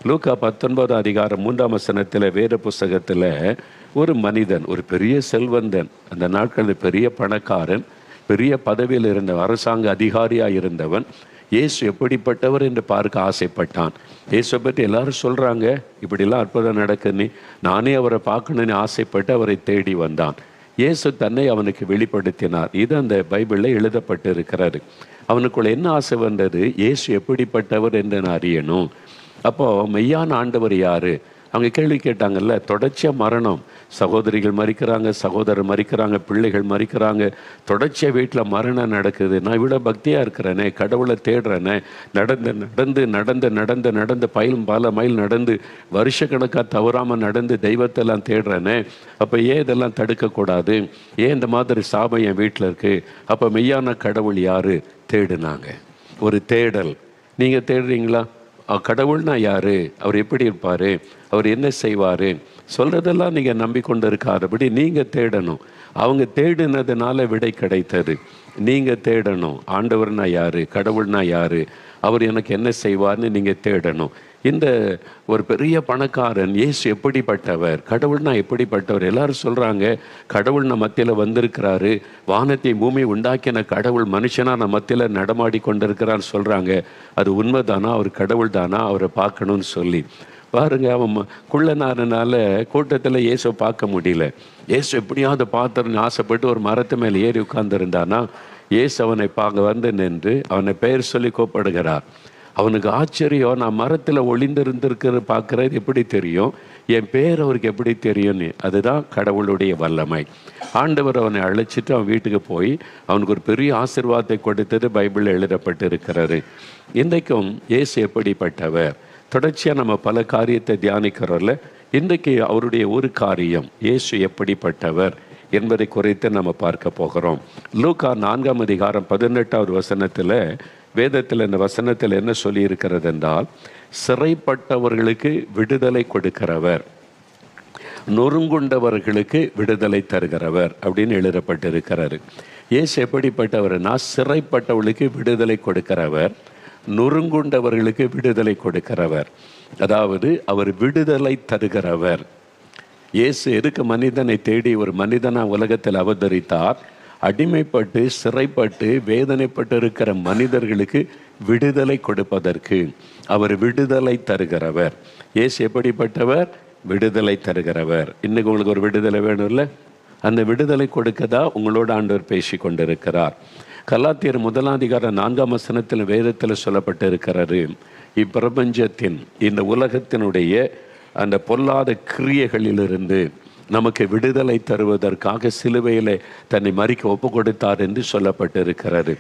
லூக்கா 19:3 வேத புஸ்தகத்தில் ஒரு மனிதன், ஒரு பெரிய செல்வந்தன், அந்த நாட்களில் பெரிய பணக்காரன், பெரிய பதவியில் இருந்த அரசாங்க அதிகாரியாக இருந்தவன், இயேசு எப்படிப்பட்டவர் என்று பார்க்க ஆசைப்பட்டான். இயேசுவை பற்றி எல்லாரும் சொல்கிறாங்க, இப்படிலாம் அற்புதம் நடக்குன்னு. நானே அவரை பார்க்கணுன்னு ஆசைப்பட்டு அவரை தேடி வந்தான். இயேசு தன்னை அவனுக்கு வெளிப்படுத்தினார். இது அந்த பைபிளில் எழுதப்பட்டு இருக்கிறாரு. அவனுக்குள்ள என்ன ஆசை வந்தது? இயேசு எப்படிப்பட்டவர் என்று நான் அறியணும். அப்போது மெய்யான ஆண்டவர் யார்? அவங்க கேள்வி கேட்டாங்கல்ல. தொடர்ச்சியாக மரணம், சகோதரிகள் மறிக்கிறாங்க, சகோதரர் மறிக்கிறாங்க, பிள்ளைகள் மறிக்கிறாங்க, தொடர்ச்சியாக வீட்டில் மரணம் நடக்குது. நான் இவ்வளோ பக்தியாக இருக்கிறேனே, கடவுளை தேடுறேனே, நடந்து பல மைல் நடந்து வருஷக்கணக்காக தவறாமல் நடந்து தெய்வத்தெல்லாம் தேடுறேனே, அப்போ ஏன் இதெல்லாம் தடுக்கக்கூடாது? ஏன் இந்த மாதிரி சாபம் என் வீட்டில் இருக்குது? அப்போ மெய்யான கடவுள் யார்? தேடுனாங்க. ஒரு தேடல். நீங்கள் தேடுறீங்களா? கடவுள்னா யார்? அவர் எப்படி இருப்பார்? அவர் என்ன செய்வார்? சொல்கிறதெல்லாம் நீங்கள் நம்பிக்கொண்டு இருக்காதபடி நீங்கள் தேடணும். அவங்க தேடினதுனால விடை கிடைத்தது. நீங்கள் தேடணும். ஆண்டவர்னா யார்? கடவுள்னா யார்? அவர் எனக்கு என்ன செய்வார்னு நீங்கள் தேடணும். இந்த ஒரு பெரிய பணக்காரன் இயேசு எப்படிப்பட்டவர், கடவுள்னா எப்படிப்பட்டவர்? எல்லாரும் சொல்கிறாங்க, கடவுள் நம்ம மத்தியில் வந்திருக்கிறாரு, வானத்தை பூமி உண்டாக்கின கடவுள் மனுஷனாக நம்ம மத்தியில் நடமாடி கொண்டிருக்கிறான்னு சொல்கிறாங்க. அது உண்மைதானா? அவர் கடவுள் தானா? அவரை பார்க்கணும்னு சொல்லி பாருங்க. அவன் குள்ளனாரனால கூட்டத்தில் இயேசுவை பார்க்க முடியல. இயேசு எப்படியாவது பார்த்துருன்னு ஆசைப்பட்டு ஒரு மரத்து மேலே ஏறி உட்கார்ந்துருந்தானா, இயேசு அவனை வந்து நின்று அவனை பெயர் சொல்லி கூப்பிடுகிறார். அவனுக்கு ஆச்சரியம், நான் மரத்தில் ஒளிந்திருந்திருக்கிற பார்க்குறது எப்படி தெரியும், என் பேர் அவருக்கு எப்படி தெரியும்னு. அதுதான் கடவுளுடைய வல்லமை. ஆண்டவர் அவனை அழைச்சிட்டு அவன் வீட்டுக்கு போய் அவனுக்கு ஒரு பெரிய ஆசீர்வாதத்தை கொடுத்தது பைபிளில் எழுதப்பட்டு இருக்கிறாரு. இன்றைக்கும் இயேசு எப்படிப்பட்டவர்? தொடர்ச்சியாக நம்ம பல காரியத்தை தியானிக்கிறோம்ல. இன்றைக்கு அவருடைய ஒரு காரியம், இயேசு எப்படிப்பட்டவர் என்பதை குறித்து நம்ம பார்க்க போகிறோம். லூக்கா 4:18 வேதத்தில் இந்த வசனத்தில் என்ன சொல்லி இருக்கிறது என்றால், சிறைப்பட்டவர்களுக்கு விடுதலை கொடுக்கிறவர், நொறுங்குண்டவர்களுக்கு விடுதலை தருகிறவர் அப்படின்னு எழுதப்பட்டிருக்கிறாரு. இயேசு எப்படிப்பட்டவர்னா, சிறைப்பட்டவர்களுக்கு விடுதலை கொடுக்கிறவர், நொறுங்குண்டவர்களுக்கு விடுதலை கொடுக்கிறவர். அதாவது அவர் விடுதலை தருகிறவர். இயேசு எதுக்கு மனிதனை தேடி ஒரு மனிதனாக உலகத்தில் அவதரித்தார்? அடிமைப்பட்டு சிறைப்பட்டு வேதனைப்பட்டு இருக்கிற மனிதர்களுக்கு விடுதலை கொடுப்பதற்கு. அவர் விடுதலை தருகிறவர். இயேசு எப்படிப்பட்டவர்? விடுதலை தருகிறவர். இன்னைக்கு உங்களுக்கு ஒரு விடுதலை வேணும்ல? அந்த விடுதலை கொடுக்கதா உங்களோட ஆண்டவர் பேசி கொண்டிருக்கிறார். கலாத்தியர் 1:4 வேதத்தில் சொல்லப்பட்டு இருக்கிறாரு, இப்பிரபஞ்சத்தின் இந்த உலகத்தினுடைய அந்த பொல்லாத கிரியைகளிலிருந்து நமக்கு விடுதலை தருவதற்காக சிலுவையில் தன்னை மறிக்க ஒப்பு கொடுத்தார் என்று சொல்லப்பட்டிருக்கிறாரு.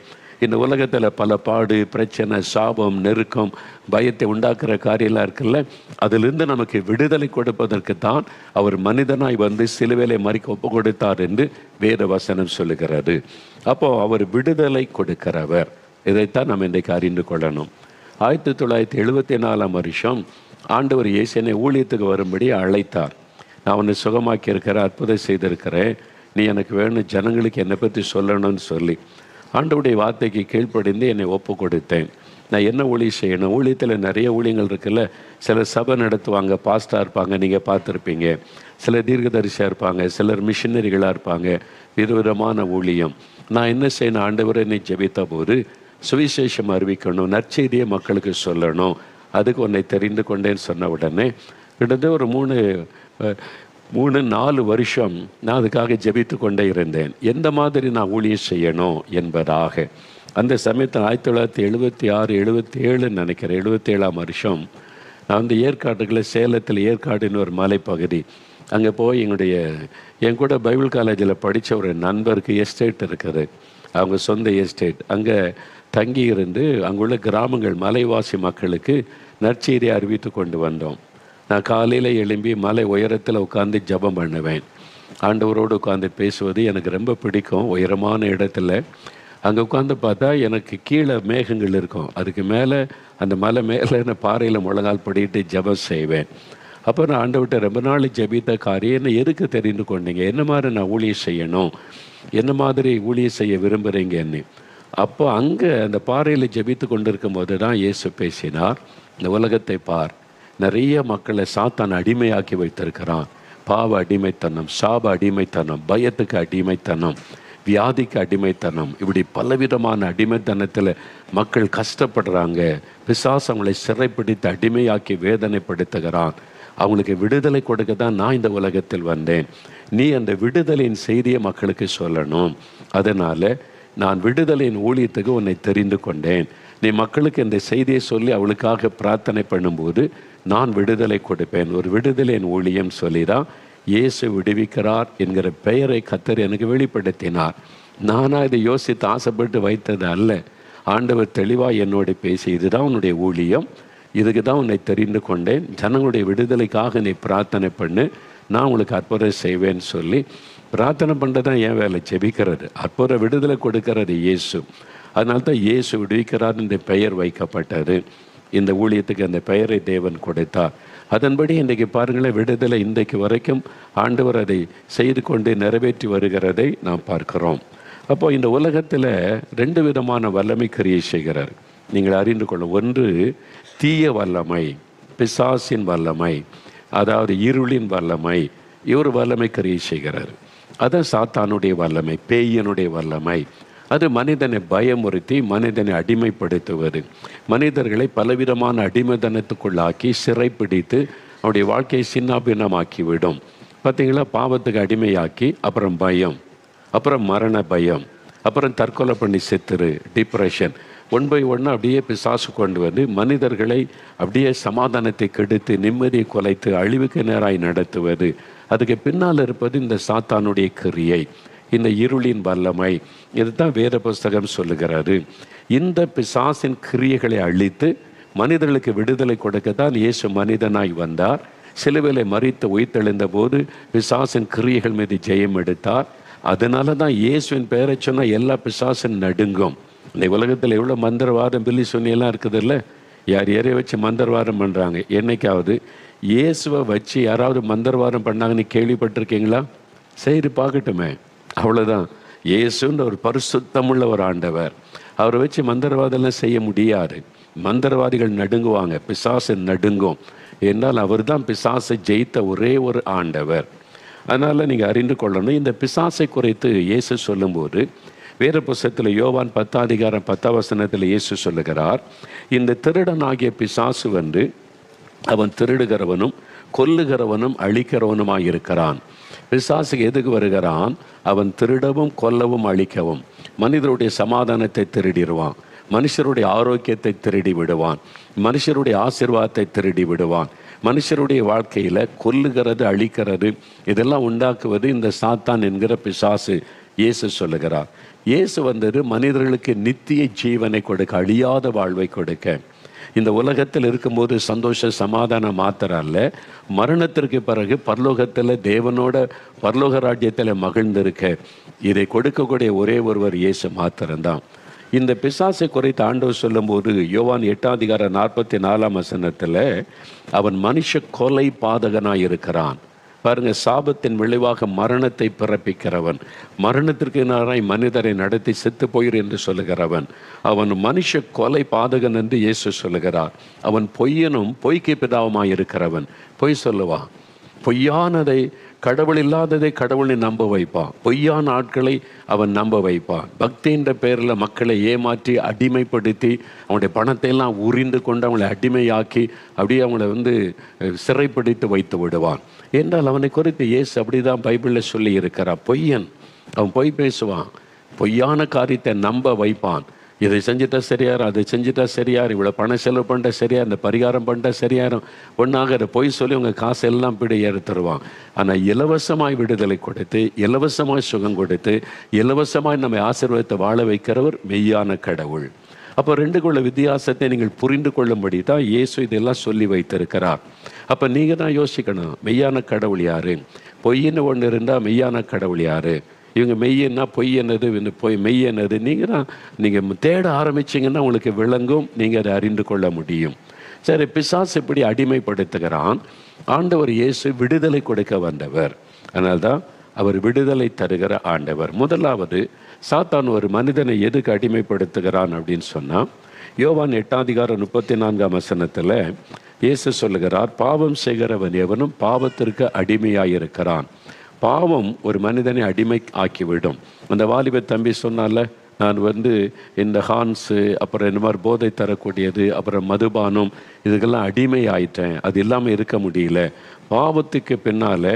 இந்த உலகத்தில் பல பாடு, பிரச்சனை, சாபம், நெருக்கம், பயத்தை உண்டாக்குற காரியெல்லாம் இருக்குல்ல, அதிலிருந்து நமக்கு விடுதலை கொடுப்பதற்கு தான் அவர் மனிதனாய் வந்து சிலுவையில் மறிக்க ஒப்பு கொடுத்தார் என்று வேத வசனம் சொல்லுகிறாரு. அப்போது அவர் விடுதலை கொடுக்கிறவர். இதைத்தான் நம்ம இன்றைக்கு அறிந்து கொள்ளணும். 1974 ஆண்டவர் இயேசுவை ஊழியத்துக்கு வரும்படி அழைத்தார். நான் அவனை சுகமாக்கி இருக்கிறேன், அற்புதம் செய்திருக்கிறேன், நீ எனக்கு வேணும், ஜனங்களுக்கு என்னை பற்றி சொல்லணும்னு சொல்லி ஆண்டவருடைய வார்த்தைக்கு கீழ்ப்படிந்து என்னை ஒப்பு கொடுத்தேன். நான் என்ன ஊழியம் செய்யணும்? ஊழியத்தில் நிறைய ஊழியங்கள் இருக்குல்ல. சிலர் சபை நடத்துவாங்க, பாஸ்டாக இருப்பாங்க, நீங்கள் பார்த்துருப்பீங்க. சிலர் தீர்க்கதரிசியாக இருப்பாங்க, சிலர் மிஷினரிகளாக இருப்பாங்க. விதவிதமான ஊழியம். நான் என்ன செய்யணும்? ஆண்டவரை என்னை ஜெபித்த போது சுவிசேஷம் அறிவிக்கணும், நற்செய்தியை மக்களுக்கு சொல்லணும், அதுக்கு உன்னை தெரிந்து கொண்டேன்னு சொன்ன உடனே கிட்டத்தட்ட ஒரு 3-4 வருஷம் நான் அதுக்காக ஜெபித்து கொண்டே இருந்தேன். எந்த மாதிரி நான் ஊழியம் செய்யணும் என்பதாக. அந்த சமயத்தில் 1976-77 நினைக்கிறேன், 77 நான் வந்து ஏற்காட்டுக்குள்ள சேலத்தில் ஏற்காடுன்னு ஒரு மலைப்பகுதி, அங்கே போய் என் கூட பைபிள் காலேஜில் படித்த ஒரு நண்பருக்கு எஸ்டேட் இருக்குது, அவங்க சொந்த எஸ்டேட். அங்கே தங்கி இருந்து அங்குள்ள கிராமங்கள் மலைவாசி மக்களுக்கு நற்செய்தியை அறிவித்து கொண்டு வந்தோம். நான் காலையில் எழும்பி மலை உயரத்தில் உட்காந்து ஜெபம் பண்ணுவேன். ஆண்டவரோடு உட்காந்து பேசுவது எனக்கு ரொம்ப பிடிக்கும். உயரமான இடத்துல அங்கே உட்காந்து பார்த்தா எனக்கு கீழே மேகங்கள் இருக்கும், அதுக்கு மேலே அந்த மலை மேலே நான் பாறையில் முழங்கால் படிட்டு ஜெபம் செய்வேன். அப்போ நான் ஆண்டவர்கிட்ட ரொம்ப நாள் ஜெபித்த காரியம் என்ன எதுக்கு தெரிந்து கொண்டீங்க, என்ன மாதிரி நான் ஊழியம் செய்யணும், என்ன மாதிரி ஊழியம் செய்ய விரும்புகிறீங்கன்னு. அப்போ அங்கே அந்த பாறையில் ஜெபித்து கொண்டிருக்கும் போது தான் இயேசு பேசினார், இந்த உலகத்தை பார், நிறைய மக்களை சாத்தான் அடிமையாக்கி வைத்திருக்கிறான். பாவ அடிமைத்தனம், சாப அடிமைத்தனம், பயத்துக்கு அடிமைத்தனம், வியாதிக்கு அடிமைத்தனம், இப்படி பலவிதமான அடிமைத்தனத்தில் மக்கள் கஷ்டப்படுறாங்க. பிசாசு அவங்களை சிறைப்பிடித்து அடிமையாக்கி வேதனைப்படுத்துகிறான். அவங்களுக்கு விடுதலை கொடுக்க தான் நான் இந்த உலகத்தில் வந்தேன். நீ அந்த விடுதலையின் செய்தியை மக்களுக்கு சொல்லணும். அதனால் நான் விடுதலையின் ஊழியத்துக்கு உன்னை தெரிந்து கொண்டேன். நீ மக்களுக்கு இந்த செய்தியை சொல்லி அவளுக்காக பிரார்த்தனை பண்ணும்போது நான் விடுதலை கொடுப்பேன். ஒரு விடுதலையின் ஊழியம் சொல்லி தான் இயேசு விடுவிக்கிறார் என்கிற பெயரை கர்த்தர் எனக்கு வெளிப்படுத்தினார். நானாக இதை யோசித்து ஆசைப்பட்டு வைத்தது அல்ல. ஆண்டவர் தெளிவாக என்னோட பேசி, இதுதான் உன்னுடைய ஊழியம், இதுக்கு தான் உன்னை தெரிந்து கொண்டேன், ஜனங்களுடைய விடுதலைக்காக நீ பிரார்த்தனை பண்ணு, நான் உங்களுக்கு அற்புதம் செய்வேன்னு சொல்லி பிரார்த்தனை பண்ணுறது தான் என் வேலை. ஜெபிக்கிறது, அற்புத விடுதலை கொடுக்கிறது இயேசு. அதனால தான் இயேசு விடுவிக்கிறார் இந்த பெயர் வைக்கப்பட்டது. இந்த ஊழியத்துக்கு அந்த பெயரை தேவன் கொடுத்தார். அதன்படி இன்றைக்கு பாருங்களேன், விடுதலை இன்றைக்கு வரைக்கும் ஆண்டவர் அதை செய்து கொண்டு நிறைவேற்றி வருகிறதை நாம் பார்க்கிறோம். அப்போ இந்த உலகத்தில் 2 விதமான வல்லமை கிரியை செய்கிறார். நீங்கள் அறிந்து கொள்ள, ஒன்று தீய வல்லமை, பிசாசின் வல்லமை, அதாவது இருளின் வல்லமை. இவர் வல்லமை கிரியை செய்கிறார். அதான் சாத்தானுடைய வல்லமை, பேயனுடைய வல்லமை. அது மனிதனை பயமுறுத்தி மனிதனை அடிமைப்படுத்துவது, மனிதர்களை பலவிதமான அடிமைத்தனத்துக்குள்ளாக்கி சிறைப்பிடித்து அவருடைய வாழ்க்கையை சின்னாபின்னமாக்கி விடும். பார்த்தீங்களா, பாவத்துக்கு அடிமையாக்கி அப்புறம் பயம், அப்புறம் மரண பயம், அப்புறம் தற்கொலை பண்ணி செத்துரு, டிப்ரெஷன், 1 by 1 அப்படியே பிசாசு கொண்டு வந்து மனிதர்களை அப்படியே சமாதானத்தை கெடுத்து நிம்மதியை குலைத்து அழிவுக்கு நேராய் நடத்துவது. அதுக்கு பின்னால் இருப்பது இந்த சாத்தானுடைய கிரியை, இந்த இருளின் வல்லமை. இதுதான் வேத புஸ்தகம் சொல்லுகிறாரு. இந்த பிசாசின் கிரியைகளை அழித்து மனிதர்களுக்கு விடுதலை கொடுக்க தான் இயேசு மனிதனாய் வந்தார். சிலுவையிலே மரித்து உயிர்த்தெழுந்த போது பிசாசின் கிரியைகள் மீது ஜெயம் எடுத்தார். அதனால தான் இயேசுவின் பெயரை சொன்னால் எல்லா பிசாசின் நடுங்கும். இந்த உலகத்தில் எவ்வளோ மந்திரவாதம் பில்லி சொன்னியெல்லாம் இருக்குது இல்லை? யார் யாரைய வச்சு மந்திரவாதம் பண்ணுறாங்க. என்னைக்காவது இயேசுவை வச்சு யாராவது மந்திரவாதம் பண்ணாங்கன்னு கேள்விப்பட்டிருக்கீங்களா? சரி, பார்க்கட்டுமே. அவ்வளோதான். இயேசுன்ற ஒரு பரிசுத்தமுள்ள ஒரு ஆண்டவர். அவரை வச்சு மந்திரவாதெல்லாம் செய்ய முடியாது. மந்திரவாதிகள் நடுங்குவாங்க, பிசாசு நடுங்கும். என்றால் அவர் தான் பிசாசை ஜெயித்த ஒரே ஒரு ஆண்டவர். அதனால் நீங்கள் அறிந்து கொள்ளணும். இந்த பிசாசை குறித்து இயேசு சொல்லும்போது வேற புஸ்தகத்தில் யோவான் 10:10 இயேசு சொல்லுகிறார், இந்த திருடனாகிய பிசாசு வந்து அவன் திருடுகிறவனும் கொல்லுகிறவனும் அழிக்கிறவனுமாய் இருக்கிறான். பிசாசுக்கு எதுக்கு வருகிறான்? அவன் திருடவும் கொல்லவும் அழிக்கவும், மனிதருடைய சமாதானத்தை திருடிடுவான், மனுஷருடைய ஆரோக்கியத்தை திருடி விடுவான், மனுஷருடைய ஆசீர்வாதத்தை திருடி விடுவான். மனுஷருடைய வாழ்க்கையில் கொல்லுகிறது, அழிக்கிறது, இதெல்லாம் உண்டாக்குவது இந்த சாத்தான் என்கிற பிசாசு. இயேசு சொல்லுகிறார், இயேசு வந்தது மனிதர்களுக்கு நித்திய ஜீவனை கொடுக்க, அழியாத வாழ்வை கொடுக்க. இந்த உலகத்தில் இருக்கும்போது சந்தோஷ சமாதானம் மாத்திரம் அல்ல, மரணத்திற்கு பிறகு பரலோகத்தில் தேவனோட பரலோக ராஜ்யத்தில் மகிழ்ந்திருக்க இதை கொடுக்கக்கூடிய ஒரே ஒருவர் இயேசு மாத்திரம்தான். இந்த பிசாசை குறைத்து ஆண்டவர் சொல்லும்போது யோவான் 8:44 அவன் மனுஷ கொலை பாதகனாய் இருக்கிறான். பாருங்க, சாபத்தின் விளைவாக மரணத்தை பிறப்பிக்கிறவன், மரணத்திற்கு நேராய் மனிதரை நடத்தி செத்து போயிரு என்று சொல்லுகிறவன், அவன் மனுஷ கொலை பாதகன் என்று இயேசு சொல்லுகிறார். அவன் பொய்யனும் பொய்க்கு பிதாவுமாய் இருக்கிறவன். பொய் சொல்லுவான், பொய்யானதை, கடவுள் இல்லாததை கடவுளை நம்ப வைப்பான், பொய்யான ஆட்களை அவன் நம்ப வைப்பான். பக்தின்ற பேரில் மக்களை ஏமாற்றி அடிமைப்படுத்தி அவனுடைய பணத்தை எல்லாம் உறிந்து கொண்டு அவங்களை அடிமையாக்கி அப்படியே அவங்கள சிறைப்பிடித்து வைத்து விடுவான். என்றால் அவனை குறித்து இயேசு அப்படிதான் பைபிளில் சொல்லி இருக்கிறார். பொய்யன், அவன் பொய் பேசுவான், பொய்யான காரியத்தை நம்ப வைப்பான். இதை செஞ்சுட்டா சரியாரு, அதை செஞ்சுட்டா சரியாரு, இவ்வளோ பணம் செலவு பண்ணிட்டா சரியா, இந்த பரிகாரம் பண்ணிட்டா சரியாரும், ஒன்றாக அதை பொய் சொல்லி உங்கள் காசு எல்லாம் பிடி ஏறுத்துருவான். ஆனால் இலவசமாய் விடுதலை கொடுத்து, இலவசமாய் சுகம் கொடுத்து, இலவசமாய் நம்ம ஆசீர்வாதத்தை வாழ வைக்கிறவர் மெய்யான கடவுள். அப்போ ரெண்டுக்குள்ள வித்தியாசத்தை நீங்கள் புரிந்து கொள்ளும்படி தான் இயேசு இதெல்லாம் சொல்லி வைத்திருக்கிறார். அப்போ நீங்கள் தான் யோசிக்கணும், மெய்யான கடவுள் யாரு? பொய்ன்னு ஒன்று இருந்தால் மெய்யான கடவுள் யாரு? இவங்க மெய்யன்னா பொய் என்னது, இந்த பொய் மெய் என்னது? நீங்கள் தேட ஆரம்பிச்சிங்கன்னா உங்களுக்கு விளங்கும், நீங்கள் அதை அறிந்து கொள்ள முடியும். சரி, பிசாசு இப்படி அடிமைப்படுத்துகிறான். ஆண்டவர் இயேசு விடுதலை கொடுக்க வந்தவர். அதனால்தான் அவர் விடுதலை தருகிற ஆண்டவர். முதலாவது, சாத்தான் ஒரு மனிதனை எதுக்கு அடிமைப்படுத்துகிறான் அப்படின்னு சொன்னால், யோவான் 8:34 இயேசு சொல்லுகிறார், பாவம் செய்கிறவன் எவனும் பாவத்திற்கு அடிமையாயிருக்கிறான். பாவம் ஒரு மனிதனை அடிமை ஆக்கிவிடும். அந்த வாலிப தம்பி சொன்னால, நான் இந்த ஹான்ஸு, அப்புறம் இந்த மாதிரி போதை தரக்கூடியது, அப்புறம் மதுபானம், இதுக்கெல்லாம் அடிமை ஆயிட்டேன், அது இல்லாமல் இருக்க முடியல. பாவத்துக்கு பின்னால்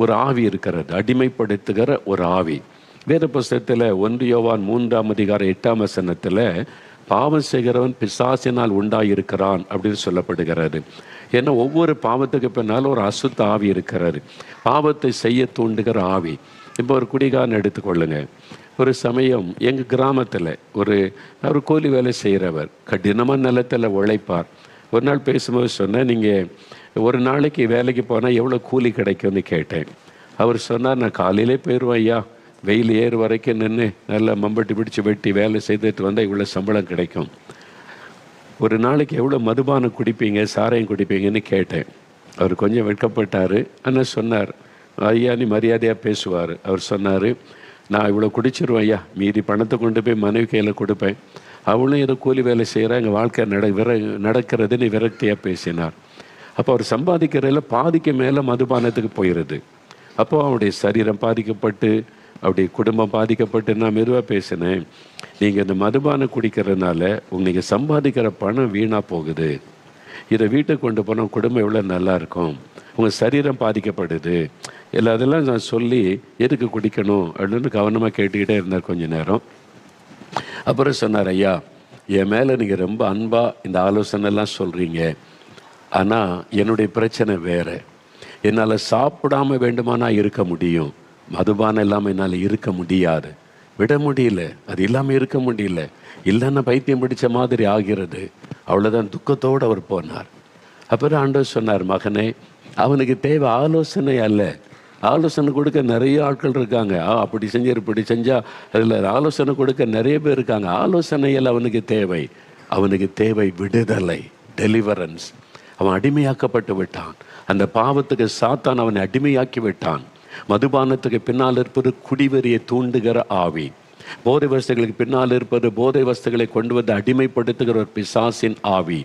ஒரு ஆவி இருக்கிறது, அடிமைப்படுத்துகிற ஒரு ஆவி. வேத புஸ்தகத்தில் 1 யோவான் 3:8 பாவம் செய்கிறவன் பிசாசினால் உண்டாயிருக்கிறான் அப்படின்னு சொல்லப்படுகிறது. ஏன்னா ஒவ்வொரு பாவத்துக்கு பின்னால் ஒரு அசுத்த ஆவி இருக்கிறது, பாவத்தை செய்ய தூண்டுகிற ஆவி. இப்போ ஒரு குடிகாரன் எடுத்துக்கொள்ளுங்க. ஒரு சமயம் எங்கள் கிராமத்தில் அவர் கூலி வேலை செய்கிறவர், கடினமாக நிலத்தில் உழைப்பார். ஒரு நாள் பேசும்போது சொன்னேன், நீங்கள் ஒரு நாளைக்கு வேலைக்கு போனால் எவ்வளோ கூலி கிடைக்கும்னு கேட்டேன். அவர் சொன்னார், நான் காலையிலே போயிடுவேன் ஐயா, வெயில் ஏறு வரைக்கும் நின்று நல்லா மம்பட்டி பிடிச்சி வெட்டி வேலை செய்துட்டு வந்தால் இவ்வளோ சம்பளம் கிடைக்கும். ஒரு நாளைக்கு எவ்வளோ மதுபானம் குடிப்பீங்க, சாராயம் குடிப்பீங்கன்னு கேட்டேன். அவர் கொஞ்சம் வெட்கப்பட்டார். ஆனால் சொன்னார், ஐயா நீ மரியாதையாக பேசுவார். அவர் சொன்னார், நான் இவ்வளோ குடிச்சிருவேன் ஐயா, மீதி பணத்தை கொண்டு போய் மனைவி கையில் கொடுப்பேன், அவளும் ஏதோ கூலி வேலை செய்கிறா, எங்கள் வாழ்க்கை நடக்கிறதுன்னு விரக்தியாக பேசினார். அப்போ அவர் சம்பாதிக்கிறதில் பாதிக்கு மேலே மதுபானத்துக்கு போயிடுது. அப்போ அவருடைய சரீரம் பாதிக்கப்பட்டு, அவருடைய குடும்பம் பாதிக்கப்பட்டு. நான் மெதுவாக பேசினேன், நீங்கள் இந்த மதுபானம் குடிக்கிறதுனால நீங்கள் சம்பாதிக்கிற பணம் வீணாக போகுது, இதை வீட்டுக்கு கொண்டு போனால் குடும்பம் எவ்வளோ நல்லாயிருக்கும், உங்கள் சரீரம் பாதிக்கப்படுது, அதெல்லாம் நான் சொல்லி எதுக்கு குடிக்கணும் அப்படின்னு கவனமாக கேட்டுக்கிட்டே இருந்தார் கொஞ்ச நேரம். அப்புறம் சொன்னார், ஐயா என் மேலே நீங்கள் ரொம்ப அன்பாக இந்த ஆலோசனைலாம் சொல்கிறீங்க, ஆனால் என்னுடைய பிரச்சனை வேறு. என்னால் சாப்பிடாம வேண்டுமானா இருக்க முடியும், மதுபானம் இல்லாமல் என்னால் இருக்க முடியாது, விட முடியல, அது இல்லாமல் இருக்க முடியல, இல்லைன்னா பைத்தியம் பிடிச்ச மாதிரி ஆகிறது. அவ்வளோதான் துக்கத்தோடு அவர் போனார். அப்புறம் ஆண்டவர் சொன்னார், மகனே அவனுக்கு தேவை ஆலோசனை அல்ல, ஆலோசனை கொடுக்க நிறைய ஆட்கள் இருக்காங்க, அப்படி செஞ்சார் இப்படி செஞ்சால் அதில் ஆலோசனை கொடுக்க நிறைய பேர் இருக்காங்க. ஆலோசனையில் அவனுக்கு தேவை விடுதலை, டெலிவரன்ஸ். அவன் அடிமையாக்கப்பட்டு விட்டான், அந்த பாவத்துக்கு சாத்தான் அவனை அடிமையாக்கி விட்டான். மதுபானத்துக்கு பின்னால் இருப்பது குடிவெறியை தூண்டுகிற ஆவி, போதை வஸ்துகளுக்கு பின்னால் இருப்பது போதை வஸ்துகளை கொண்டு வந்து அடிமைப்படுத்துகிற ஒரு பிசாசின் ஆவி.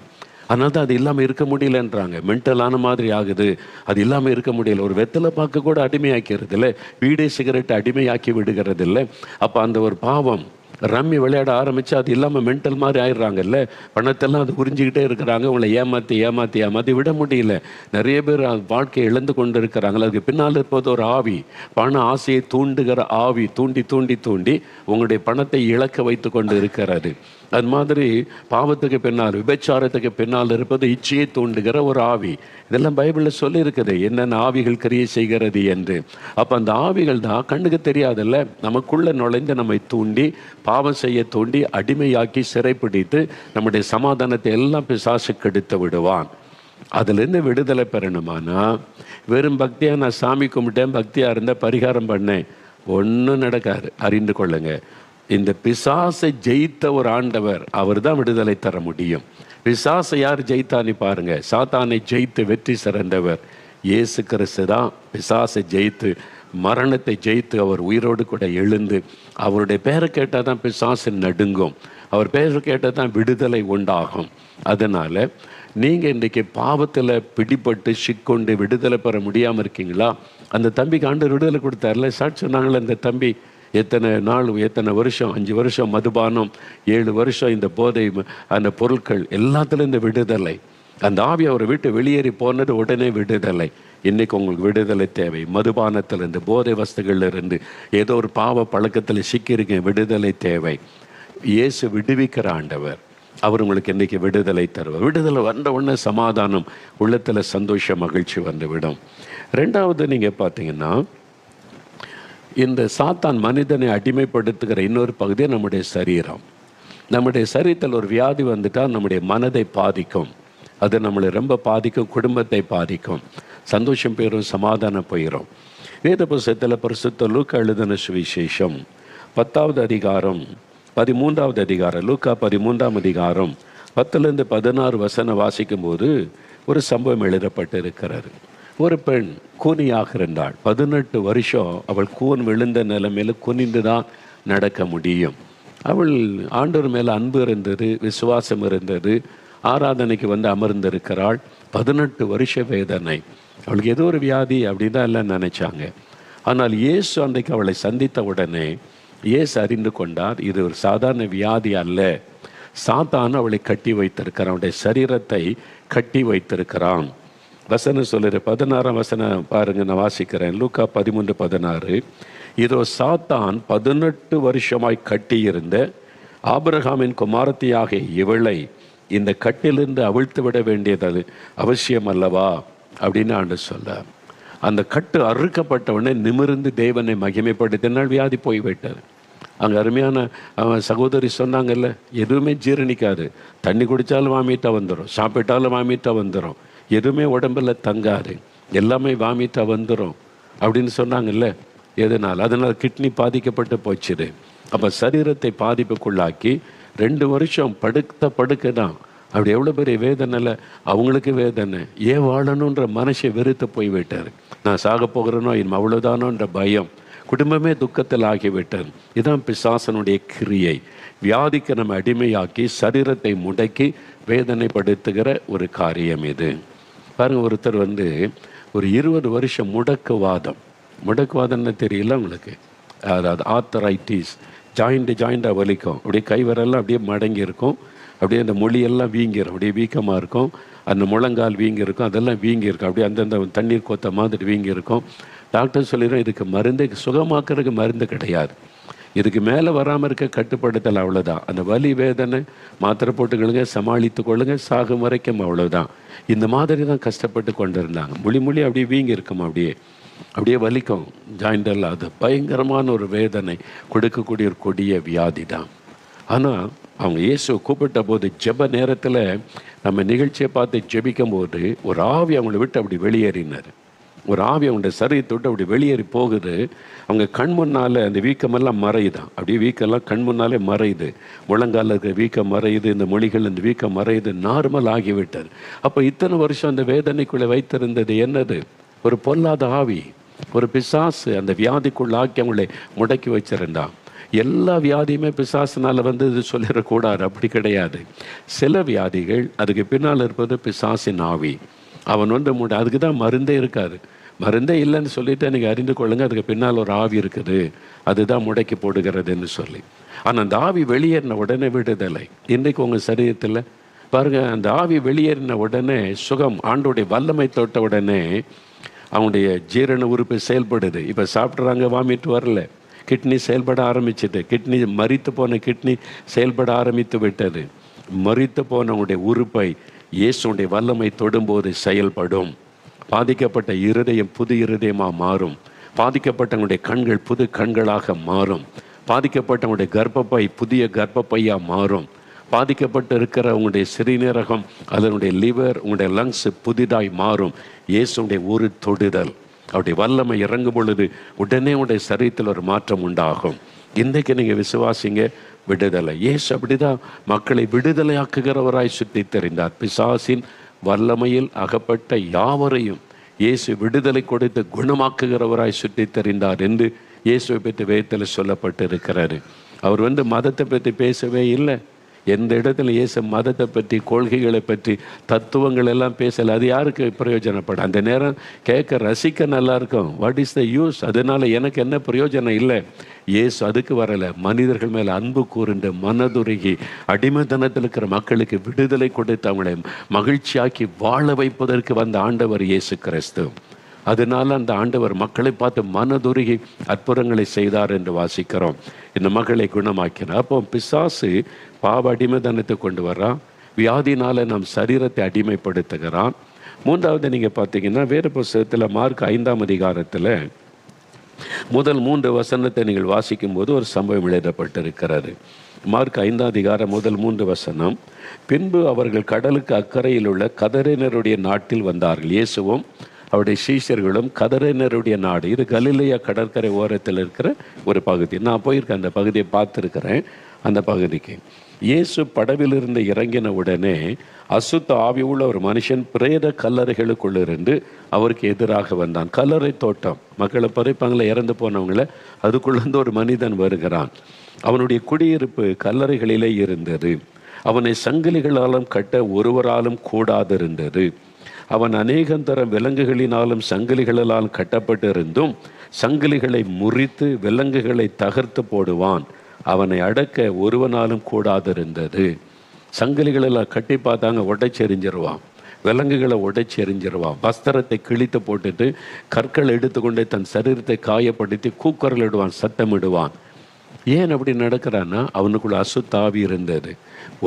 அதனால தான் அது இல்லாமல் இருக்க முடியலன்றாங்க, மென்டலான மாதிரி ஆகுது, அது இல்லாமல் இருக்க முடியல. ஒரு வெத்தலை பார்க்க கூட அடிமையாக்கிறது இல்லை, பீடை சிகரெட் அடிமையாக்கி விடுகிறது இல்லை. அப்போ அந்த ஒரு பாவம் ரம்மி விளையாட ஆரம்பித்து அது இல்லாமல் மென்டல் மாதிரி ஆயிடுறாங்கல்ல, பணத்தெல்லாம் அது உறிஞ்சிக்கிட்டே இருக்கிறாங்க, உங்களை ஏமாற்றி விட முடியல. நிறைய பேர் வாழ்க்கையை இழந்து கொண்டு இருக்கிறாங்களே. அதுக்கு பின்னால் இருப்பது ஒரு ஆவி, பண ஆசையை தூண்டுகிற ஆவி, தூண்டி தூண்டி தூண்டி உங்களுடைய பணத்தை இழக்க வைத்து கொண்டு இருக்கிறது. அது மாதிரி பாவத்துக்கு பின்னால், விபச்சாரத்துக்கு பின்னால் இருப்பது இச்சையை தூண்டுகிற ஒரு ஆவி. இதெல்லாம் பைபிளில் சொல்லியிருக்குது, என்னென்ன ஆவிகள் கிரியை செய்கிறது என்று. அப்போ அந்த ஆவிகள் தான் கண்ணுக்கு தெரியாதில்ல, நமக்குள்ளே நுழைந்து நம்மை தூண்டி, பாவம் செய்ய தூண்டி, அடிமையாக்கி சிறைப்பிடித்து நம்முடைய சமாதானத்தை எல்லாம் பிசாசு கெடுத்து விடுவான். அதுலேருந்து விடுதலை பெறணுமானா, வெறும் பக்தியாக நான் சாமி கும்பிட்டேன், பக்தியாக இருந்தால் பரிகாரம் பண்ணேன், ஒன்றும் நடக்காது. அறிந்து கொள்ளுங்க, இந்த பிசாசை ஜெயித்த ஒரு ஆண்டவர், அவர் தான் விடுதலை தர முடியும். பிசாசை யார் ஜெயித்தான்னு பாருங்க, சாத்தானை ஜெயித்து வெற்றி சிறந்தவர் இயேசு கிறிஸ்து தான். பிசாசை ஜெயித்து, மரணத்தை ஜெயித்து, அவர் உயிரோடு கூட எழுந்து, அவருடைய பேரை கேட்டால் தான் பிசாசு நடுங்கும், அவர் பேரை கேட்டால் தான் விடுதலை உண்டாகும். அதனால் நீங்கள் இன்றைக்கி பாவத்தில் பிடிபட்டு சிக்கொண்டு விடுதலை பெற முடியாமல் இருக்கீங்களா? அந்த தம்பிக்கு ஆண்டவர் விடுதலை கொடுத்தார்ல, சாட்சி சொன்னாங்களே, அந்த தம்பி எத்தனை நாள், எத்தனை வருஷம், 5 வருஷம் மதுபானம், 7 வருஷம் இந்த போதை, அந்த பொருட்கள் எல்லாத்துலேயும் இந்த விடுதலை. அந்த ஆவி அவரை விட்டு வெளியேறி போனது உடனே விடுதலை. இன்றைக்கி உங்களுக்கு விடுதலை தேவை. மதுபானத்திலிருந்து, போதை வஸ்துகள்லேருந்து, ஏதோ ஒரு பாவ பழக்கத்தில் சிக்கியிருக்கேன், விடுதலை தேவை. இயேசு விடுவிக்கிற ஆண்டவர், அவர் உங்களுக்கு இன்றைக்கி விடுதலை தருவார். விடுதலை வந்த உடனே சமாதானம், உள்ளத்தில் சந்தோஷம், மகிழ்ச்சி வந்துவிடும். ரெண்டாவது நீங்கள் பார்த்தீங்கன்னா, இந்த சாத்தான் மனிதனை அடிமைப்படுத்துகிற இன்னொரு பகுதியை நம்முடைய சரீரம். நம்முடைய சரீரத்தில் ஒரு வியாதி வந்துட்டால் நம்முடைய மனதை பாதிக்கும், அது நம்மளை ரொம்ப பாதிக்கும், குடும்பத்தை பாதிக்கும், சந்தோஷம் போயிடும், சமாதானம் போயிடும். வேத புஸ்தகத்தில் பரிசுத்த லூக்கா எழுதின சுவிசேஷம் 10வது அதிகாரம் 13வது அதிகாரம், லூக்கா 13ஆம் அதிகாரம் 10-16 வாசிக்கும்போது ஒரு சம்பவம் எழுதப்பட்டு இருக்கிறாரு. ஒரு பெண் கூனியாக இருந்தாள், 18 வருஷம் அவள் கூன் விழுந்த நிலைமையில் குனிந்து தான் நடக்க முடியும். அவள் ஆண்டவர் மேலே அன்பு இருந்தது, விசுவாசம் இருந்தது. ஆராதனைக்கு வந்து அமர்ந்திருக்கிறாள். 18 வருஷ வேதனை. அவளுக்கு ஏதோ ஒரு வியாதி அப்படின்னு தான் எல்லாம் நினைச்சாங்க. ஆனால் இயேசு அன்றைக்கு அவளை சந்தித்த உடனே இயேசு அறிந்து கொண்டார், இது ஒரு சாதாரண வியாதி அல்ல. சாத்தான் அவளை கட்டி வைத்திருக்கிறான், அவனுடைய சரீரத்தை கட்டி வைத்திருக்கிறான். வசனம் சொல்லுற 16 வசனம் பாருங்க, நான் வாசிக்கிறேன். லூக்கா 13:16. இதோ சாத்தான் 18 வருஷமாய் கட்டியிருந்த ஆபிரகாமின் குமாரத்தியாக இவளை இந்த கட்டிலிருந்து அவிழ்த்து விட வேண்டியது அவசியம் அல்லவா அப்படின்னு ஆண்டவர் சொல்றார். அந்த கட்டு அறுக்கப்பட்டவுடனே நிமிர்ந்து தேவனை மகிமைப்படுத்தினால் வியாதி போய்விட்டார். அங்கே அருமையான அவன் சகோதரி சொன்னாங்கல்ல, எதுவுமே ஜீரணிக்காது, தண்ணி குடித்தாலும் வாமிட்டாக வந்துடும், சாப்பிட்டாலும் வாமிட்டாக வந்துடும், எதுவுமே உடம்பில் தங்காது, எல்லாமே வாமிட்டாக வந்துடும் அப்படின்னு சொன்னாங்கல்ல. எதனால்? அதனால் கிட்னி பாதிக்கப்பட்டு போச்சுது. அப்போ சரீரத்தை பாதிப்புக்குள்ளாக்கி 2 வருஷம் படுக்க தான். அப்படி எவ்வளோ பெரிய வேதனையில் அவங்களுக்கு வேதனை. ஏன் வாழணுன்ற மனசை வெறுத்து போய்விட்டார். நான் சாக போகிறேனோ இன்னும் அவ்வளோதானோன்ற பயம், குடும்பமே துக்கத்தில் ஆகிவிட்டார். இதுதான் பிசாசனுடைய கிரியை. வியாதிக்கு நம்ம அடிமையாக்கி சரீரத்தை முடக்கி வேதனைப்படுத்துகிற ஒரு காரியம் இது. பாருங்கள், ஒருத்தர் வந்து ஒரு 20 வருஷம் முடக்குவாதம்னு தெரியல உங்களுக்கு? அதாவது ஆர்த்தரைட்டிஸ், ஜாயிண்டாக வலிக்கும், அப்படியே கை விரல்லாம் அப்படியே மடங்கி இருக்கும், அப்படியே அந்த மொழியெல்லாம் வீங்கிடும், அப்படியே வீக்கமாக இருக்கும், அந்த முழங்கால் வீங்கி இருக்கும், அதெல்லாம் வீங்கி இருக்கும், அப்படியே அந்தந்த தண்ணீர் கொத்த மாதிரி வீங்கி இருக்கும். டாக்டர் சொல்லிடுறோம், இதுக்கு மருந்து, சுகமாக்குறதுக்கு மருந்து கிடையாது, இதுக்கு மேலே வராமல் இருக்க கட்டுப்படுத்தல், அவ்வளோதான். அந்த வலி வேதனை மாத்திரை போட்டுக்கொள்ளுங்க, சமாளித்து கொள்ளுங்க, சாகும் வரைக்கும், அவ்வளோதான். இந்த மாதிரி தான் கஷ்டப்பட்டு கொண்டு இருந்தாங்க. மொழி அப்படியே வீங்கி இருக்கும், அப்படியே வலிக்கும் ஜாயிண்டெல்லாம். அது பயங்கரமான ஒரு வேதனை கொடுக்கக்கூடிய ஒரு கொடிய வியாதி தான். ஆனால் அவங்க இயேசு கூப்பிட்ட போது ஜெப நேரத்தில் நம்ம நிகழ்ச்சியை பார்த்து ஜெபிக்கும் போது ஒரு ஆவி அவங்கள விட்டு அப்படி வெளியேறினார். ஒரு ஆவி அவங்களுடைய சரீரத்தை விட்டு அப்படி வெளியேறி போகுது. அவங்க கண் முன்னால் அந்த வீக்கமெல்லாம் மறையுதான், அப்படியே வீக்கெல்லாம் கண் முன்னாலே மறையுது, முழங்கால இருக்கிற வீக்கம் மறையுது, இந்த மொழிகள் இந்த வீக்கம் மறையுது, நார்மல் ஆகிவிட்டார். அப்போ இத்தனை வருஷம் அந்த வேதனைக்குள்ளே வைத்திருந்தது என்னது? ஒரு பொல்லாத ஆவி, ஒரு பிசாசு அந்த வியாதிக்குள்ளாக்கி அவங்களை முடக்கி வச்சிருந்தான். எல்லா வியாதியுமே பிசாசினால் வந்து இது சொல்லிடக்கூடாது, அப்படி கிடையாது. சில வியாதிகள் அதுக்கு பின்னால் இருப்பது பிசாசின் ஆவி. அவன் வந்து அதுக்கு தான் மருந்தே இருக்காது. மருந்தே இல்லைன்னு சொல்லிட்டு நீங்கள் அறிந்து கொள்ளுங்க, அதுக்கு பின்னால் ஒரு ஆவி இருக்குது, அதுதான் முடக்கி போடுகிறதுன்னு சொல்லி. ஆனால் அந்த ஆவி வெளியேறின உடனே விடுதலை. இன்றைக்கு உங்கள் சரீரத்தில் பாருங்கள், அந்த ஆவி வெளியேறின உடனே சுகம், ஆண்டோடைய வல்லமை தொட்ட உடனே அவனுடைய ஜீரண உறுப்பு செயல்படுது. இப்போ சாப்பிட்றாங்க, வாமிட்டு வரல, கிட்னி செயல்பட ஆரம்பிச்சிது, கிட்னி மரித்து போன கிட்னி செயல்பட ஆரம்பித்து விட்டது. மரித்து போனவனுடைய உறுப்பை இயேசுடைய வல்லமை தொடும்போது செயல்படும். பாதிக்கப்பட்ட இருதயம் புது இருதயமாக மாறும், பாதிக்கப்பட்டவனுடைய கண்கள் புது கண்களாக மாறும், பாதிக்கப்பட்டவனுடைய கர்ப்பப்பை புதிய கர்ப்பப்பையாக மாறும், பாதிக்கப்பட்டு இருக்கிற உங்களுடைய சிறுநீரகம், அதனுடைய லிவர், உங்களுடைய லங்ஸ் புதிதாய் மாறும். இயேசுடைய ஒரு தொடுதல், அவருடைய வல்லமை இறங்கும் பொழுது உடனே உங்களுடைய சரீரத்தில் ஒரு மாற்றம் உண்டாகும். இன்றைக்கு நீங்கள் விசுவாசிங்க, விடுதலை. இயேசு அப்படிதான் மக்களை விடுதலையாக்குகிறவராய் சுற்றி தெரிந்தார். பிசாசின் வல்லமையில் அகப்பட்ட யாவரையும் இயேசு விடுதலை கொடுத்து குணமாக்குகிறவராய் சுற்றி தெரிந்தார் என்று இயேசுவை பற்றி வேதத்தில் சொல்லப்பட்டு இருக்கிறாரு. அவர் வந்து மதத்தை பற்றி பேசவே இல்லை. எந்த இடத்துல இயேசு மதத்தை பற்றி, கொள்கைகளை பற்றி, தத்துவங்கள் எல்லாம் பேசலை. அது யாருக்கு பிரயோஜனப்படும்? அந்த நேரம் கேட்க ரசிக்க நல்லா இருக்கும். What is the use? அதனால எனக்கு என்ன பிரயோஜனம் இல்லை. இயேசு அதுக்கு வரலை. மனிதர்கள் மேலே அன்பு கூர்ந்து மனதுருகி அடிமைத்தனத்தில் இருக்கிற மக்களுக்கு விடுதலை கொடுத்து அவங்களை மகிழ்ச்சியாக்கி வாழ வைப்பதற்கு வந்த ஆண்டவர் இயேசு கிறிஸ்து. அதனால அந்த ஆண்டவர் மக்களை பார்த்து மனதுருகி அற்புதங்களை செய்தார் என்று வாசிக்கிறோம். இந்த மக்களை குணமாக்கினார். அப்போ பிசாசு பாவ அடிமைத்தனத்தை கொண்டு வரான், வியாதினால நம் சரீரத்தை அடிமைப்படுத்துகிறான். மூன்றாவது நீங்கள் பார்த்தீங்கன்னா வேறு புஸ்தகத்தில் மார்க் 5ஆம் அதிகாரத்தில் முதல் 3 வசனத்தை நீங்கள் வாசிக்கும் போது ஒரு சம்பவம் எழுதப்பட்டிருக்கிறது. மார்க் 5ஆம் அதிகாரம் முதல் 3 வசனம். பின்பு அவர்கள் கடலுக்கு அக்கறையில் உள்ள கதரேனருடைய நாட்டில் வந்தார்கள். இயேசுவும் அவருடைய சீஷர்களும். கதரேனருடைய நாடு இது கலிலேயா கடற்கரை ஓரத்தில் இருக்கிற ஒரு பகுதி. நான் போயிருக்கேன், அந்த பகுதியை பார்த்துருக்கிறேன். அந்த பகுதிக்கு இயேசு படவிலிருந்து இறங்கின உடனே அசுத்த ஆவி உள்ள ஒரு மனுஷன் பிரேத கல்லறைகளுக்குள்ளிருந்து அவருக்கு எதிராக வந்தான். கல்லறை தோட்டம், மக்களை பறிப்பாங்கள, இறந்து போனவங்கள, அதுக்குள்ளேருந்து ஒரு மனிதன் வருகிறான். அவனுடைய குடியிருப்பு கல்லறைகளிலே இருந்தது. அவனை சங்கிலிகளாலும் கட்ட ஒருவராலும் கூடாதிருந்தது. அவன் அநேகந்தரம் விலங்குகளினாலும் சங்கிலிகளால் கட்டப்பட்டிருந்தும் சங்கிலிகளை முறித்து விலங்குகளை தகர்த்து போடுவான். அவனை அடக்க ஒருவனாலும் கூடாதிருந்தது. சங்கிலிகளெல்லாம் கட்டி பார்த்தாங்க, உடைச்செறிஞ்சிருவான். விலங்குகளை உடைச்செறிஞ்சிருவான். வஸ்திரத்தை கிழித்து போட்டுட்டு கற்கள் எடுத்துக்கொண்டு தன் சரீரத்தை காயப்படுத்தி கூக்குரலிடுவான், சத்தமிடுவான். ஏன் அப்படி நடக்கிறான்னா அவனுக்குள்ள அசுத்தாவி இருந்தது.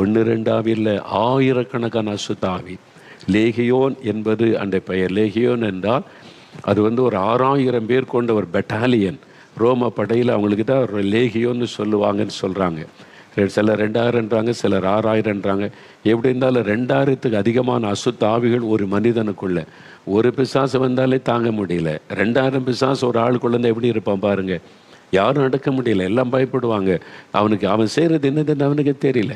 1-2 ஆவி இல்லை, ஆயிரக்கணக்கான அசுத்தாவி. லேகியோன் என்பது அந்த பெயர். லேகியோன் என்றால் அது ஒரு 6000 பேர் கொண்ட ஒரு பெட்டாலியன். ரோம படையில் அவங்களுக்கு தான் ஒரு லேகியோன்னு சொல்லுவாங்கன்னு சொல்கிறாங்க. சிலர் 2000ன்றாங்க, சிலர் 6000ன்றாங்க. எப்படி இருந்தாலும் 2000த்துக்கு அதிகமான அசுத்த ஆவிகள் ஒரு மனிதனுக்குள்ள. ஒரு பிசாசு வந்தாலே தாங்க முடியல. 2000 பிசாசு ஒரு ஆளுக்குள்ளே எப்படி இருப்பான் பாருங்க. யாரும் அடக்க முடியல, எல்லாம் பயப்படுவாங்க. அவன் செய்கிறது என்னதுன்னு அவனுக்கு தெரியல.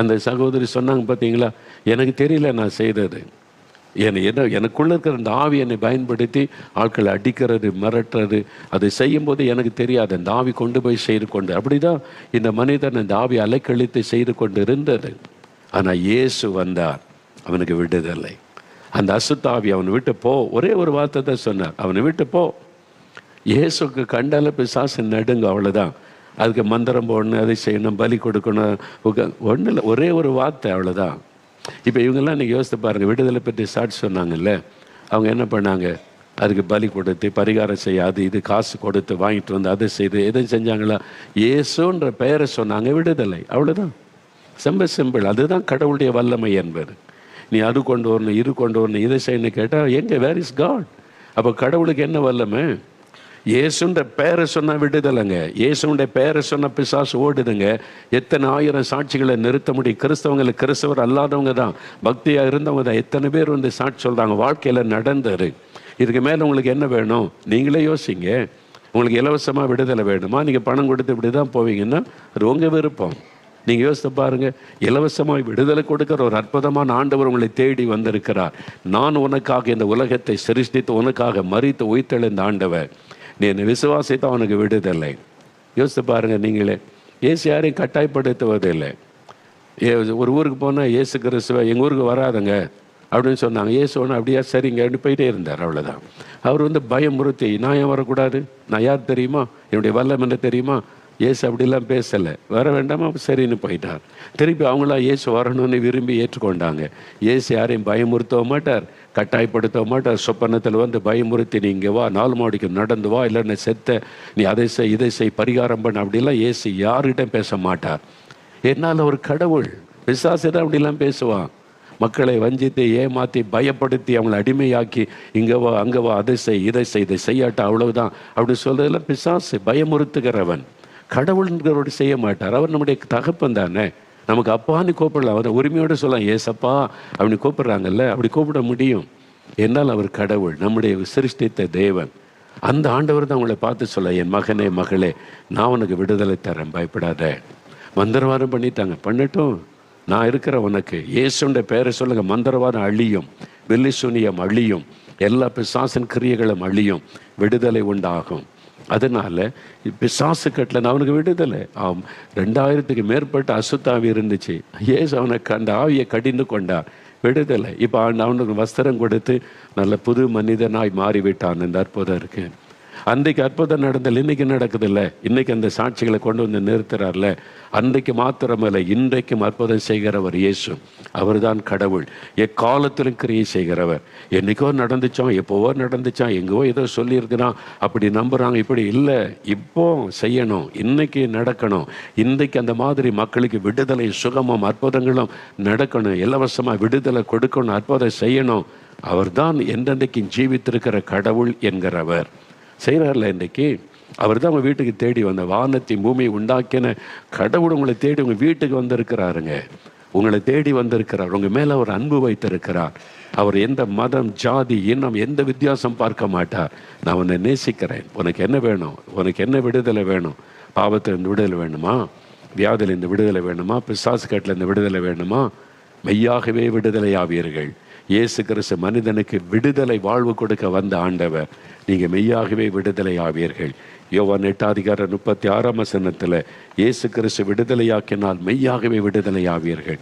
அந்த சகோதரி சொன்னாங்க, பார்த்தீங்களா, எனக்கு தெரியல நான் செய்தது. எனக்குள்ள இருக்கிற அந்த ஆவி என்னை பயன்படுத்தி ஆட்களை அடிக்கிறது, மிரட்டுறது, அதை செய்யும்போது எனக்கு தெரியாது. அந்த ஆவி கொண்டு போய் செய்து கொண்டு, அப்படிதான் இந்த மனிதன் அந்த ஆவி அலைக்கழித்து செய்து கொண்டு இருந்தது. ஆனால் இயேசு வந்தார், அவனுக்கு விடுதலை. அந்த அசுத்தாவி அவனை விட்டு போ, ஒரே ஒரு வார்த்தை தான் சொன்னார், அவனை விட்டு போ. இயேசுக்கு கண்டால பிசாசு நடுங்க, அவ்வளோதான். அதுக்கு மந்திரம் போடணும், அதை செய்யணும், பலி கொடுக்கணும், ஒன்றும் இல்லை, ஒரே ஒரு வார்த்தை, அவ்வளோதான். இப்போ இவங்கெல்லாம் நீங்கள் யோசித்து பாருங்கள், விடுதலை பற்றி சாட்சி சொன்னாங்கல்ல, அவங்க என்ன பண்ணாங்க? அதுக்கு பலி கொடுத்து பரிகாரம் செய்ய, அது இது காசு கொடுத்து வாங்கிட்டு வந்து அதை செய்து எதுவும் செஞ்சாங்களா? இயேசுன்ற பெயரை சொன்னாங்க, விடுதலை, அவ்வளோதான். சிம்பிள். அதுதான் கடவுளுடைய வல்லமை என்பது. நீ அது கொண்டு வரணும், இது கொண்டு வரணும், இதை செய்யணும்னு கேட்டால் எங்கே? Where is God? அப்போ கடவுளுக்கு என்ன வல்லமை? இயேசுன்ற பேரை சொன்ன விடுதலைங்க. இயேசுடைய பேரை சொன்ன பிசாசு ஓடுதுங்க. எத்தனை ஆயிரம் சாட்சிகளை நிறுத்த முடியும்? கிறிஸ்தவர் அல்லாதவங்க தான், பக்தியாக இருந்தவங்க தான் எத்தனை பேர் சாட்சி சொல்கிறாங்க, வாழ்க்கையில் நடந்தது. இதுக்கு மேலே உங்களுக்கு என்ன வேணும்? நீங்களே யோசிங்க. உங்களுக்கு இலவசமாக விடுதலை வேணுமா? நீங்கள் பணம் கொடுத்து இப்படி தான் போவீங்கன்னா அது உங்கள் விருப்பம். நீங்கள் யோசித்து பாருங்கள், இலவசமாக விடுதலை கொடுக்கிற ஒரு அற்புதமான ஆண்டவர் உங்களை தேடி வந்திருக்கிறார். நான் உனக்காக இந்த உலகத்தை சிருஷ்டித்து உனக்காக மரித்து உயிர்த்தெழுந்த ஆண்டவர். நீ என்னை விசுவாசித்து அவனுக்கு விடுதலை. யோசித்து பாருங்கள் நீங்களே. இயேசு யாரையும் கட்டாயப்படுத்துவதில்லை. ஒரு ஊருக்கு போனால் இயேசு கிறிஸ்துவ எங்கள் ஊருக்கு வராதுங்க அப்படின்னு சொன்னாங்க. இயேசு ஒன்று அப்படியா, சரிங்க அப்படின்னு போயிட்டே இருந்தார், அவ்வளோதான். அவர் பயமுறுத்தி, நான் ஏன் வரக்கூடாது? நான் யார் தெரியுமா? என்னுடைய வல்லம் என்ன தெரியுமா? இயேசு அப்படிலாம் பேசலை. வர வேண்டாமா? சரின்னு போயிட்டார். திருப்பி அவங்களாம் இயேசு வரணும்னு விரும்பி ஏற்றுக்கொண்டாங்க. இயேசு யாரையும் பயமுறுத்தவும் மாட்டார், கட்டாயப்படுத்த மாட்டார். சொப்பனத்தில் பயமுறுத்தி நீ இங்கே வா, 4 மாடிக்கு நடந்து வா, இல்லைன்னு செத்த நீ அதை செய் இதை செய் பரிகாரம் பண்ண, அப்படிலாம் இயேசு யார்கிட்ட பேச மாட்டார். என்னால் ஒரு கடவுள். பிசாசு தான் அப்படிலாம் பேசுவான். மக்களை வஞ்சித்து ஏமாற்றி பயப்படுத்தி அவங்களை அடிமையாக்கி இங்கே வா அங்கே வா, அதை செய் இதை செய் இதை செய்யாட்டா, அவ்வளவுதான் அப்படி சொல்றதெல்லாம் பிசாசு, பயமுறுத்துகிறவன். கடவுள்ங்கிறோடு செய்ய மாட்டார். அவர் நம்முடைய தகப்பன் தானே, நமக்கு அப்பான்னு கூப்பிடலாம். அவர் உரிமையோடு சொல்லலாம், ஏசப்பா அப்படி கூப்பிடுறாங்கல்ல, அப்படி கூப்பிட முடியும். என்னால் அவர் கடவுள், நம்முடைய சிருஷ்டித்த தேவன். அந்த ஆண்டவர் தான் உங்களை பார்த்து சொல்ல, என் மகனே மகளே, நான் உனக்கு விடுதலை தரேன், பயப்படாத. மந்திரவாதம் பண்ணிட்டாங்க, பண்ணட்டும், நான் இருக்கிற உனக்கு. இயேசுடைய பெயரை சொல்லுங்க, மந்திரவாதம் அழியும், வெள்ளி சூனியம் அழியும், எல்லா பிசாசின் கிரியைகளும் அழியும், விடுதலை உண்டாகும். அதனால பிசாசு கட்டல அவனுக்கு விடுதலை. 2000க்கு மேற்பட்ட அசுத்தாவி இருந்துச்சு. இயேசு அவனுக்கு அந்த ஆவியை கடிந்து கொண்டார், விடுதலை. இப்போ அவனுக்கு வஸ்திரம் கொடுத்து நல்ல புது மனிதனாய் மாறிவிட்டான். இந்த அற்புதம் இருக்கு. அன்றைக்கு அற்புதம் நடந்தல, இன்னைக்கு நடக்குது இல்லை? இன்னைக்கு அந்த சாட்சிகளை கொண்டு நிறுத்துறார்ல. அன்றைக்கு மாத்திரமல்ல, இன்றைக்கும் அற்புதம் செய்கிறவர் இயேசு. அவர் தான் கடவுள், எக்காலத்திலும் கிரியை செய்கிறவர். என்னைக்கோ நடந்துச்சோம், எப்போவோ நடந்துச்சான், எங்கோ ஏதோ சொல்லியிருக்கிறான் அப்படி நம்புறாங்க. இப்படி இல்லை, இப்போ செய்யணும், இன்னைக்கு நடக்கணும். இன்றைக்கு அந்த மாதிரி மக்களுக்கு விடுதலை, சுகமும் அற்புதங்களும் நடக்கணும். இலவசமாக விடுதலை கொடுக்கணும், அற்புதம் செய்யணும். அவர் தான் என்றென்றைக்கு ஜீவித்திருக்கிற கடவுள் என்கிறவர். செய்கிறார்ல இன்றைக்கு. அவர் தான் உங்கள் வீட்டுக்கு தேடி வந்த, வானத்தையும் பூமியை உண்டாக்கின கடவுள் உங்களை தேடி உங்கள் வீட்டுக்கு வந்திருக்கிறாருங்க. உங்களை தேடி வந்திருக்கிறார். உங்கள் மேலே அவர் அன்பு வைத்திருக்கிறார். அவர் எந்த மதம், ஜாதி, இனம், எந்த வித்தியாசம் பார்க்க மாட்டார். நான் உன்னை நேசிக்கிறேன். உனக்கு என்ன வேணும்? உனக்கு என்ன விடுதலை வேணும்? பாவத்திலிருந்து விடுதலை வேணுமா? வியாதியிலிருந்து விடுதலை வேணுமா? பிசாசு கட்டிலிருந்து விடுதலை வேணுமா? மெய்யாகவே விடுதலை ஆவீர்கள். இயேசு கிறிஸ்து மனிதனுக்கு விடுதலை வாழ்வு கொடுக்க வந்த ஆண்டவர். நீங்கள் மெய்யாகவே விடுதலை ஆவீர்கள். யோவான் 8:36 இயேசு கிறிஸ்து விடுதலையாக்கினால் மெய்யாகவே விடுதலை ஆவீர்கள்.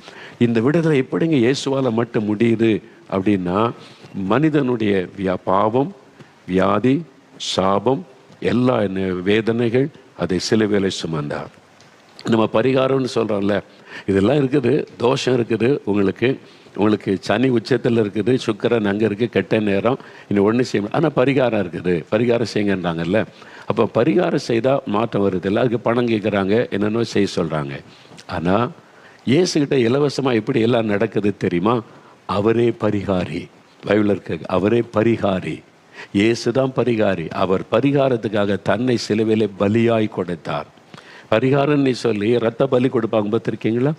இந்த விடுதலை எப்படிங்க இயேசுவால் மட்டும் முடியுது அப்படின்னா, மனிதனுடைய பாவம், வியாதி, சாபம், எல்லா வேதனைகள் அதை சிலுவையில் சுமந்தார். நம்ம பரிகாரம்னு சொல்கிறோம்ல, இதெல்லாம் இருக்குது, தோஷம் இருக்குது, உங்களுக்கு சனி உச்சத்தில் இருக்குது, சுக்கிரன் அங்கே இருக்குது, கெட்ட நேரம், இன்னும் ஒன்றும் செய்ய முடியும். ஆனால் பரிகாரம் இருக்குது, பரிகாரம் செய்யுங்கன்றாங்கல்ல. அப்போ பரிகாரம் செய்தால் மாற்றம் வருது இல்லை, அதுக்கு பணம் கேட்குறாங்க, என்னென்னோ செய்ய சொல்கிறாங்க. ஆனால் இயேசுகிட்ட இலவசமாக எப்படி எல்லாம் நடக்குது தெரியுமா? அவரே பரிகாரி. பைபிளில் இருக்க அவரே பரிகாரி, இயேசு தான் பரிகாரி. அவர் பரிகாரத்துக்காக தன்னை சிலுவையிலே பலியாய் கொடுத்தார். பரிகாரம்னு சொல்லி ரத்த பலி கொடுப்பாங்க பார்த்துருக்கீங்களா?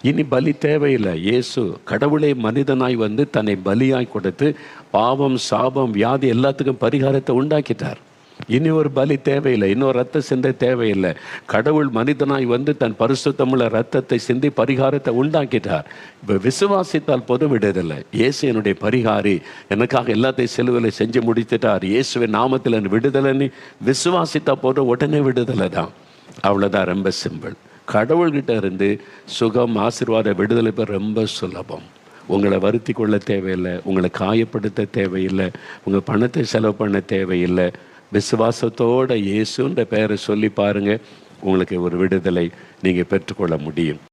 இனி பலி தேவையில்லை. இயேசு கடவுளே மனிதனாய் வந்து தன்னை பலியாய் கொடுத்து பாவம், சாபம், வியாதி எல்லாத்துக்கும் பரிகாரத்தை உண்டாக்கிட்டார். இனி ஒரு பலி தேவையில்லை, இன்னொரு ரத்த சிந்தை தேவையில்லை. கடவுள் மனிதனாய் வந்து தன் பரிசுத்தமுள்ள ரத்தத்தை சிந்தி பரிகாரத்தை உண்டாக்கிட்டார். இப்போ விசுவாசித்தால் போதும் விடுதலை. இயேசு என்னுடைய பரிகாரி, எனக்காக எல்லாத்தையும் சிலுவையில் செஞ்சு முடித்துட்டார், இயேசுவின் நாமத்தில் என் விடுதலைன்னு விசுவாசித்தா போதும் உடனே விடுதலை தான். அவ்வளோதான், ரொம்ப சிம்பிள். கடவுள்கிட்ட இருந்து சுகம், ஆசீர்வாத, விடுதலை பெற ரொம்ப சுலபம். உங்களை வருத்தி கொள்ள தேவையில்லை, உங்களை காயப்படுத்த தேவையில்லை, உங்கள் பணத்தை செலவு பண்ண தேவையில்லை. விசுவாசத்தோட இயேசுன்ற பெயரை சொல்லி பாருங்கள், உங்களுக்கு ஒரு விடுதலை நீங்கள் பெற்றுக்கொள்ள முடியும்.